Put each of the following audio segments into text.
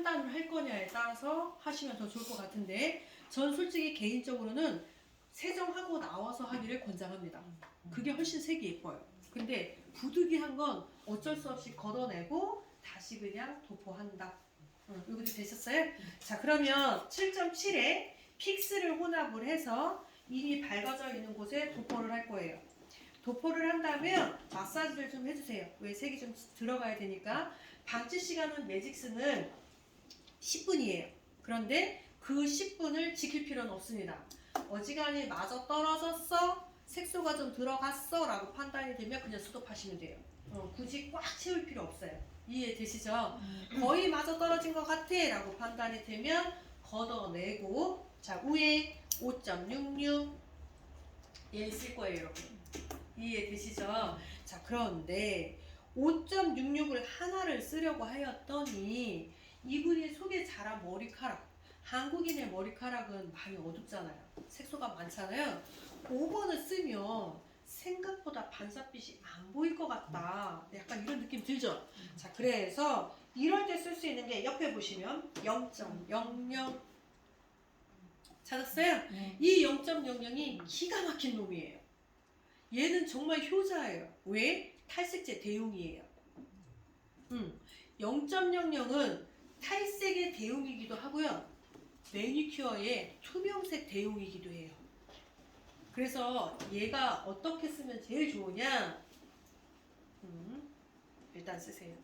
판단을 할 거냐에 따라서 하시면 더 좋을 것 같은데, 전 솔직히 개인적으로는 세정하고 나와서 하기를 권장합니다. 그게 훨씬 색이 예뻐요. 근데 부득이한 건 어쩔 수 없이 걷어내고 다시 그냥 도포한다. 여기도 되셨어요? 자, 그러면 7.7에 픽스를 혼합을 해서 이미 밝아져 있는 곳에 도포를 할 거예요. 도포를 한다면 마사지를 좀 해주세요. 왜 색이 좀 들어가야 되니까. 방치 시간은 매직스는 10분이에요. 그런데 그 10분을 지킬 필요는 없습니다. 어지간히 맞아 떨어졌어, 색소가 좀 들어갔어 라고 판단이 되면 그냥 스톱하시면 돼요. 굳이 꽉 채울 필요 없어요. 이해되시죠? 거의 맞아 떨어진 것 같아 라고 판단이 되면 걷어내고, 자, 위에 5.66 얘 쓸 거예요, 여러분. 이해되시죠? 자, 그런데 5.66을 하나를 쓰려고 하였더니 이분이 속에 자란 머리카락, 한국인의 머리카락은 많이 어둡잖아요. 색소가 많잖아요. 5번을 쓰면 생각보다 반사빛이 안 보일 것 같다. 약간 이런 느낌 들죠? 자, 그래서 이럴 때 쓸 수 있는 게 옆에 보시면 0.00 찾았어요? 이 0.00이 기가 막힌 놈이에요. 얘는 정말 효자예요. 왜? 탈색제 대용이에요. 0.00은 탈색의 대용이기도 하고요. 매니큐어의 투명색 대용이기도 해요. 그래서 얘가 어떻게 쓰면 제일 좋으냐? 일단 쓰세요.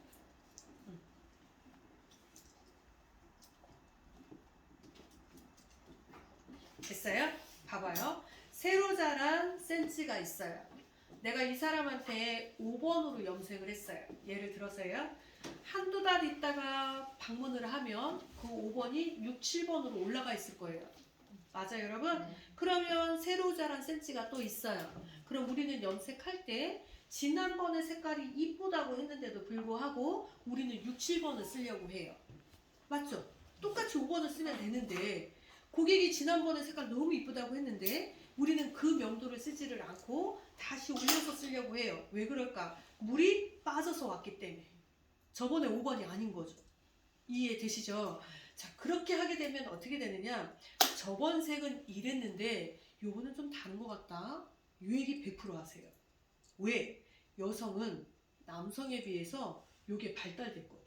됐어요? 봐봐요. 새로 자란 센치가 있어요. 내가 이 사람한테 5번으로 염색을 했어요. 예를 들어서요. 한두 달 있다가 방문을 하면 그 5번이 6, 7번으로 올라가 있을 거예요. 맞아요, 여러분? 그러면 새로 자란 센치가 또 있어요. 그럼 우리는 염색할 때 지난번에 색깔이 이쁘다고 했는데도 불구하고 우리는 6, 7번을 쓰려고 해요. 맞죠? 똑같이 5번을 쓰면 되는데 고객이 지난번에 색깔 너무 이쁘다고 했는데 우리는 그 명도를 쓰지를 않고 다시 올려서 쓰려고 해요. 왜 그럴까? 물이 빠져서 왔기 때문에. 저번에 5번이 아닌 거죠. 이해되시죠? 자, 그렇게 하게 되면 어떻게 되느냐? 저번 색은 이랬는데 요거는 좀 다른 것 같다. 요 얘기 100% 하세요. 왜? 여성은 남성에 비해서 요게 발달됐거든.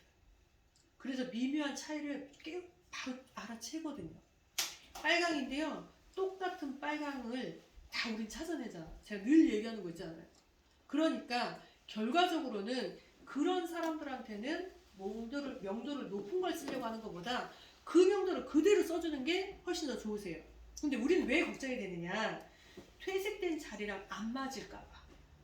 그래서 미묘한 차이를 바로 알아채거든요. 빨강인데요. 똑같은 빨강을 다 우린 찾아내잖아. 제가 늘 얘기하는 거 있잖아요. 그러니까 결과적으로는 그런 사람들한테는 명도를 높은 걸 쓰려고 하는 것보다 그 명도를 그대로 써주는 게 훨씬 더 좋으세요. 근데 우리는 왜 걱정이 되느냐? 퇴색된 자리랑 안 맞을까봐.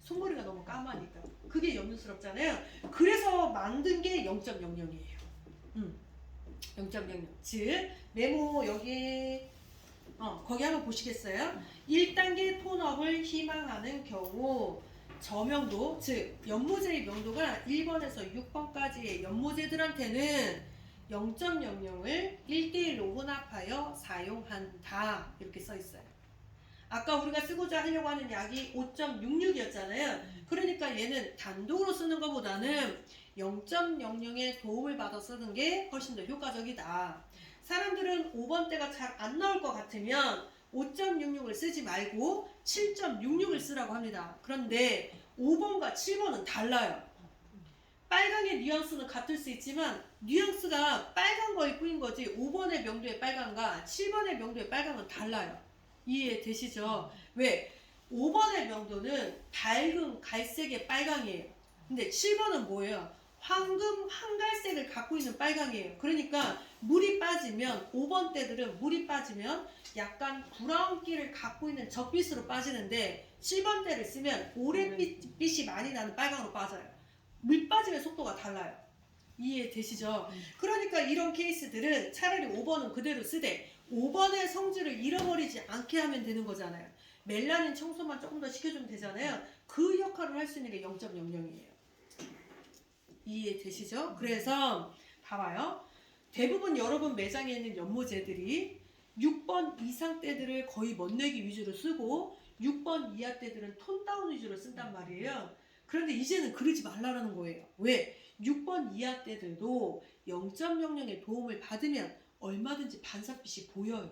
손머리가 너무 까마니까. 그게 염려스럽잖아요. 그래서 만든 게 0.00이에요. 0.00. 즉, 메모 여기 거기 한번 보시겠어요? 1단계 톤업을 희망하는 경우 저명도, 즉 연모제의 명도가 1번에서 6번까지의 연모제들한테는 0.00을 1대1로 혼합하여 사용한다. 이렇게 써 있어요. 아까 우리가 쓰고자 하려고 하는 약이 5.66이었잖아요. 그러니까 얘는 단독으로 쓰는 것보다는 0.00의 도움을 받아 쓰는 게 훨씬 더 효과적이다. 사람들은 5번대가 잘 안 나올 것 같으면 5.66을 쓰지 말고 7.66을 쓰라고 합니다. 그런데 5번과 7번은 달라요. 빨강의 뉘앙스는 같을 수 있지만 뉘앙스가 빨간 거일 뿐인 거지 5번의 명도의 빨강과 7번의 명도의 빨강은 달라요. 이해되시죠? 왜? 5번의 명도는 밝은 갈색의 빨강이에요. 근데 7번은 뭐예요? 황금 황갈색을 갖고 있는 빨강이에요. 그러니까 물이 빠지면 5번 때들은 물이 빠지면 약간 브라운기를 갖고 있는 적빛으로 빠지는데 7번 때를 쓰면 오렌빛이 많이 나는 빨강으로 빠져요. 물 빠짐의 속도가 달라요. 이해되시죠? 그러니까 이런 케이스들은 차라리 5번은 그대로 쓰되 5번의 성질을 잃어버리지 않게 하면 되는 거잖아요. 멜라닌 청소만 조금 더 시켜주면 되잖아요. 그 역할을 할 수 있는 게 0.00이에요. 이해되시죠? 그래서 봐봐요. 대부분 여러분 매장에 있는 연모제들이 6번 이상 때들을 거의 멋내기 위주로 쓰고 6번 이하 때들은 톤 다운 위주로 쓴단 말이에요. 그런데 이제는 그러지 말라는 거예요. 왜? 6번 이하 때들도 0.00의 도움을 받으면 얼마든지 반사빛이 보여요.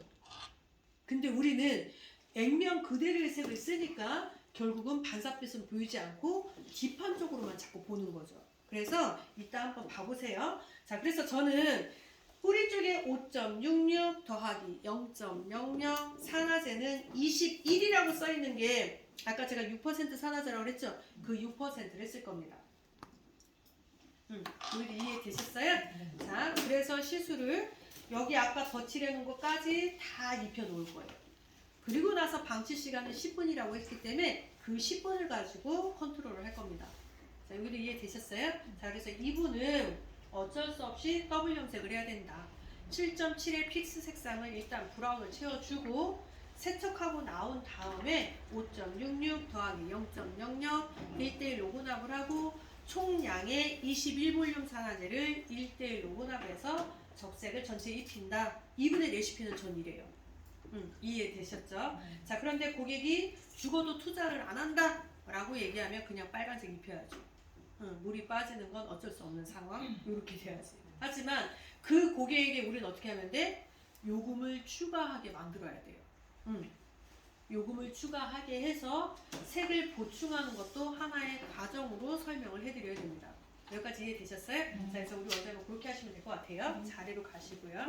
근데 우리는 액면 그대로의 색을 쓰니까 결국은 반사빛은 보이지 않고 뒷판 쪽으로만 자꾸 보는 거죠. 그래서 이따 한번 봐보세요. 자, 그래서 저는 뿌리 쪽에 5.66 더하기 0.00 산화제는 21이라고 써있는 게 아까 제가 6% 산화제라고 그랬죠? 그 6%를 쓸 겁니다. 우리 이해되셨어요? 자, 그래서 시술을 여기 아까 덧칠해놓은 것까지 다 입혀놓을 거예요. 그리고 나서 방치 시간은 10분이라고 했기 때문에 그 10분을 가지고 컨트롤을 할 겁니다. 자, 여기도 이해되셨어요? 자, 그래서 이분은 어쩔 수 없이 더블 염색을 해야 된다. 7.7의 픽스 색상을 일단 브라운을 채워주고 세척하고 나온 다음에 5.66 더하기 0.00 1대1로 혼합을 하고 총량의 21볼륨 산화제를 1대1로 혼합해서 적색을 전체에 입힌다. 이분의 레시피는 전 이래요. 이해되셨죠? 자, 그런데 고객이 죽어도 투자를 안 한다 라고 얘기하면 그냥 빨간색 입혀야죠. 물이 빠지는 건 어쩔 수 없는 상황. 이렇게 돼야지. 하지만 그 고객에게 우리는 어떻게 하면 돼? 요금을 추가하게 만들어야 돼요. 요금을 추가하게 해서 색을 보충하는 것도 하나의 과정으로 설명을 해드려야 됩니다. 여기까지 이해되셨어요? 자, 그래서 우리 원장님 그렇게 하시면 될 것 같아요. 자리로 가시고요.